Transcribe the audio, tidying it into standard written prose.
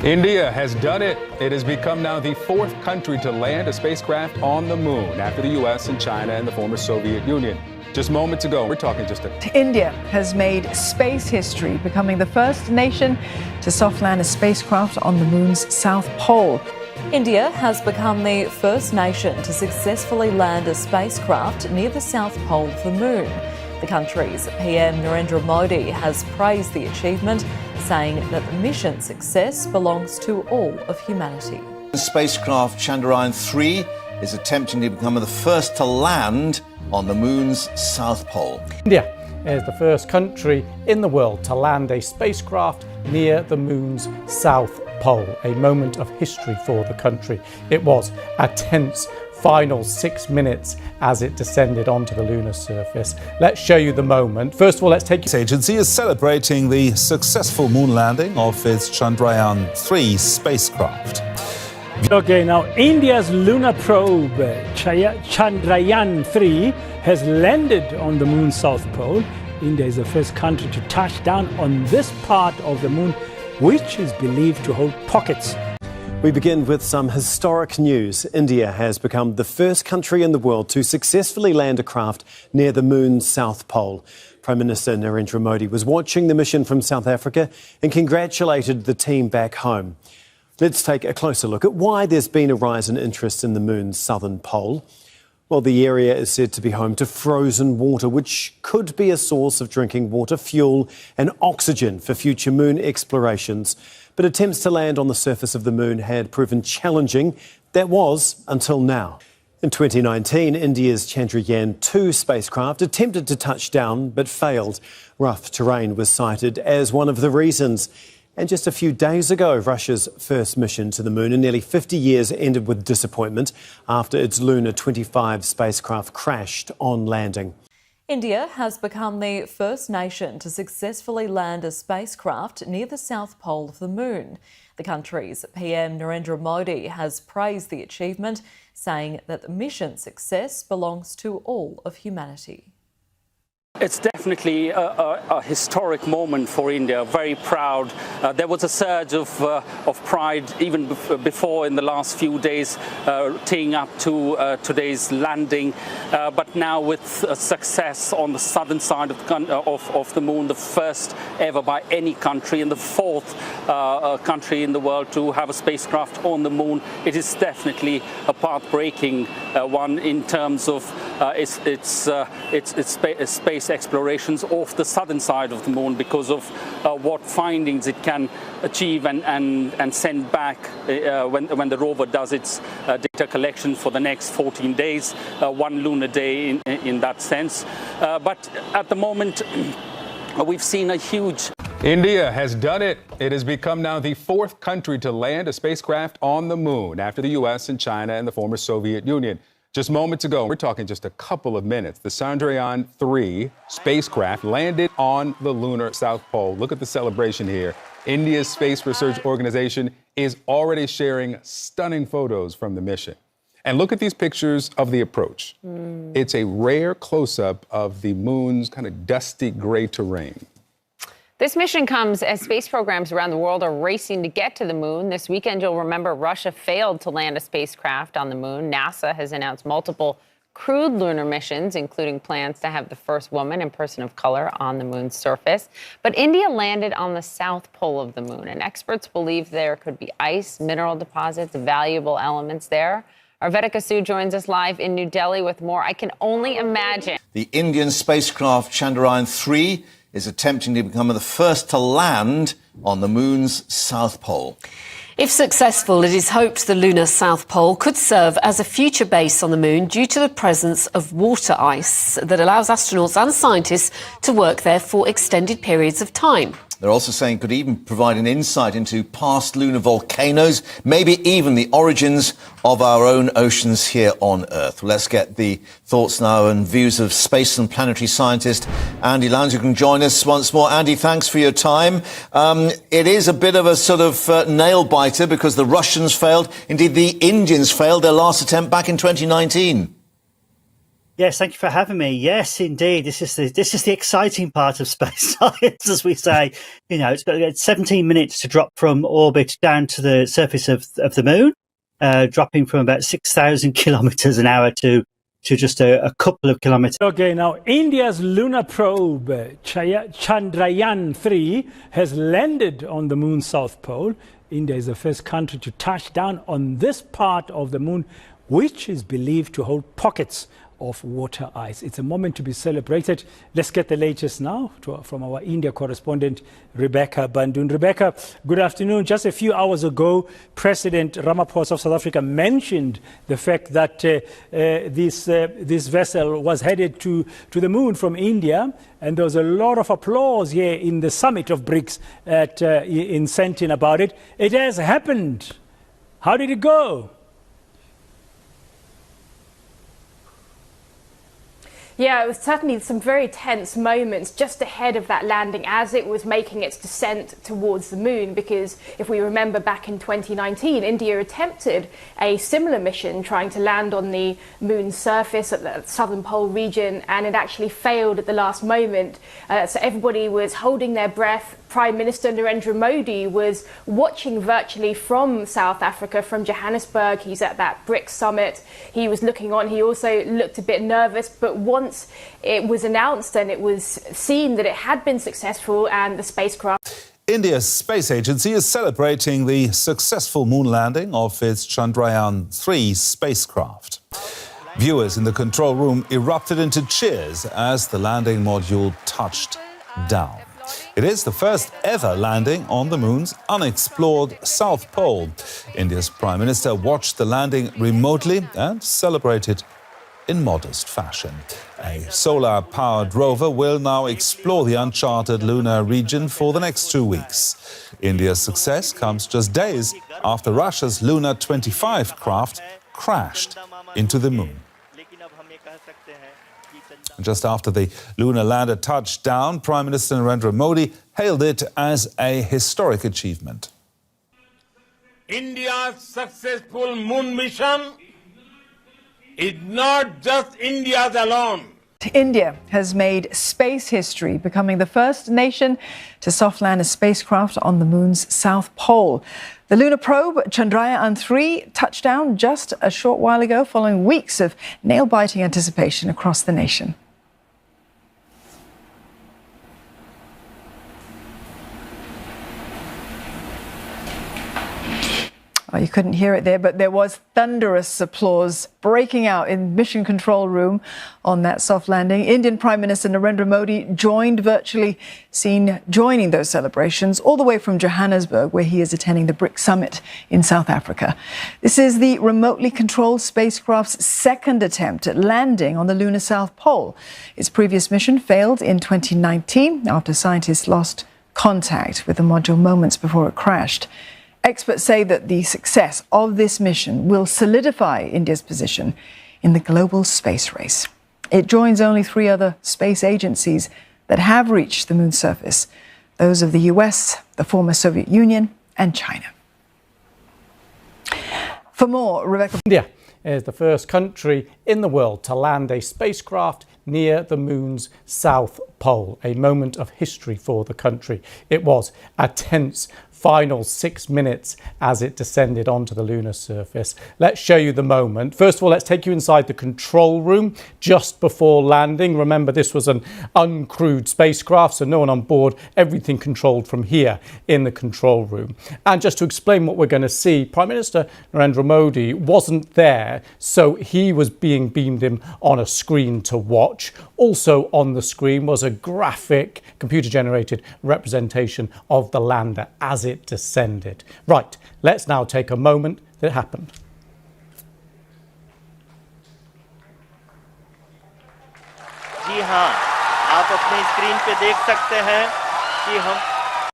India has done it. It has become now the fourth country to land a spacecraft on the moon after the U.S. and China and the former Soviet Union. Just moments ago, we're talking India has made space history, becoming the first nation to soft land a spacecraft on the moon's south pole. India has become the first nation to successfully land a spacecraft near the south pole of the moon. The country's PM Narendra Modi has praised the achievement, saying that the mission's success belongs to all of humanity. The spacecraft Chandrayaan-3 is attempting to become the first to land on the moon's south pole. India is the first country in the world to land a spacecraft near the moon's south pole, a moment of history for the country. It was a tense final 6 minutes as it descended onto the lunar surface. Let's show you the moment. First of all, let's take... The agency is celebrating the successful moon landing of its Chandrayaan-3 spacecraft. Okay, now India's lunar probe Chandrayaan-3 has landed on the moon's south pole. India is the first country to touch down on this part of the moon, which is believed to hold pockets. We begin with some historic news. India has become the first country in the world to successfully land a craft near the moon's south pole. Prime Minister Narendra Modi was watching the mission from South Africa and congratulated the team back home. Let's take a closer look at why there's been a rise in interest in the moon's southern pole. Well, the area is said to be home to frozen water, which could be a source of drinking water, fuel and oxygen for future moon explorations. But attempts to land on the surface of the moon had proven challenging. That was until now. In 2019, India's Chandrayaan-2 spacecraft attempted to touch down but failed. Rough terrain was cited as one of the reasons. And just a few days ago, Russia's first mission to the moon in nearly 50 years ended with disappointment after its Luna 25 spacecraft crashed on landing. India has become the first nation to successfully land a spacecraft near the south pole of the moon. The country's PM Narendra Modi has praised the achievement, saying that the mission's success belongs to all of humanity. It's definitely a historic moment for India, very proud. There was a surge of pride even before in the last few days, teeing up to today's landing. But now with success on the southern side of the moon, the first ever by any country and the fourth country in the world to have a spacecraft on the moon, it is definitely a path-breaking one in terms of its space explorations off the southern side of the moon because of what findings it can achieve and send back when the rover does its data collection for the next 14 days, one lunar day in that sense. But at the moment, we've seen a huge... India has done it. It has become now the fourth country to land a spacecraft on the moon after the U.S. and China and the former Soviet Union. Just moments ago, we're talking just a couple of minutes, the Chandrayaan-3 spacecraft landed on the lunar south pole. Look at the celebration here. India's Space Research Organization is already sharing stunning photos from the mission. And look at these pictures of the approach. It's a rare close-up of the moon's kind of dusty gray terrain. This mission comes as space programs around the world are racing to get to the moon. This weekend, you'll remember Russia failed to land a spacecraft on the moon. NASA has announced multiple crewed lunar missions, including plans to have the first woman and person of color on the moon's surface. But India landed on the south pole of the moon, and experts believe there could be ice, mineral deposits, valuable elements there. Our Vedika Su joins us live in New Delhi with more. I can only imagine. The Indian spacecraft Chandrayaan-3 is attempting to become the first to land on the moon's south pole. If successful, it is hoped the lunar south pole could serve as a future base on the moon due to the presence of water ice that allows astronauts and scientists to work there for extended periods of time. They're also saying it could even provide an insight into past lunar volcanoes, maybe even the origins of our own oceans here on Earth. Well, let's get the thoughts now and views of space and planetary scientist Andy Lowndes, who can join us once more. Andy, thanks for your time. It is a bit of a sort of nail-biter because the Russians failed. Indeed, the Indians failed their last attempt back in 2019. Yes, thank you for having me. Yes, indeed. This is the exciting part of space science, as we say. You know, it's got 17 minutes to drop from orbit down to the surface of the moon, dropping from about 6,000 kilometers an hour to just a couple of kilometers. Okay, now India's lunar probe Chandrayaan-3 has landed on the moon's south pole. India is the first country to touch down on this part of the moon, which is believed to hold pockets of water ice. It's a moment to be celebrated. Let's get the latest now from our India correspondent, Rebecca Bandun. Rebecca, good afternoon. Just a few hours ago, President Ramaphosa of South Africa mentioned the fact that this vessel was headed to the moon from India, and there was a lot of applause here in the summit of BRICS in Sentin about it. It has happened. How did it go? Yeah, it was certainly some very tense moments just ahead of that landing as it was making its descent towards the moon, because if we remember back in 2019, India attempted a similar mission trying to land on the moon's surface at the southern pole region, and it actually failed at the last moment. So everybody was holding their breath. Prime Minister Narendra Modi was watching virtually from South Africa, from Johannesburg. He's at that BRICS summit. He was looking on. He also looked a bit nervous, but once it was announced and it was seen that it had been successful and the spacecraft... India's space agency is celebrating the successful moon landing of its Chandrayaan-3 spacecraft. Viewers in the control room erupted into cheers as the landing module touched down. It is the first ever landing on the moon's unexplored South Pole. India's Prime Minister watched the landing remotely and celebrated in modest fashion. A solar-powered rover will now explore the uncharted lunar region for the next 2 weeks. India's success comes just days after Russia's Luna 25 craft crashed into the moon. Just after the lunar lander touched down, Prime Minister Narendra Modi hailed it as a historic achievement. India's successful moon mission is not just India's alone. India has made space history, becoming the first nation to soft land a spacecraft on the moon's south pole. The lunar probe Chandrayaan-3 touched down just a short while ago, following weeks of nail-biting anticipation across the nation. Oh, you couldn't hear it there, but there was thunderous applause breaking out in Mission Control Room on that soft landing. Indian Prime Minister Narendra Modi joined virtually, seen joining those celebrations all the way from Johannesburg, where he is attending the BRICS summit in South Africa. This is the remotely controlled spacecraft's second attempt at landing on the lunar South Pole. Its previous mission failed in 2019 after scientists lost contact with the module moments before it crashed. Experts say that the success of this mission will solidify India's position in the global space race. It joins only 3 other space agencies that have reached the moon's surface, those of the US, the former Soviet Union, and China. For more, Rebecca... India is the first country in the world to land a spacecraft near the moon's south pole, a moment of history for the country. It was a tense final 6 minutes as it descended onto the lunar surface. Let's show you the moment. First of all, let's take you inside the control room just before landing. Remember, this was an uncrewed spacecraft, so no one on board, everything controlled from here in the control room. And just to explain what we're going to see, Prime Minister Narendra Modi wasn't there, so he was being beamed in on a screen to watch. Also on the screen was a graphic, computer-generated representation of the lander as it descended. Right, let's now take a moment that happened. जी हाँ, आप अपनी screen पे देख सकते हैं कि हम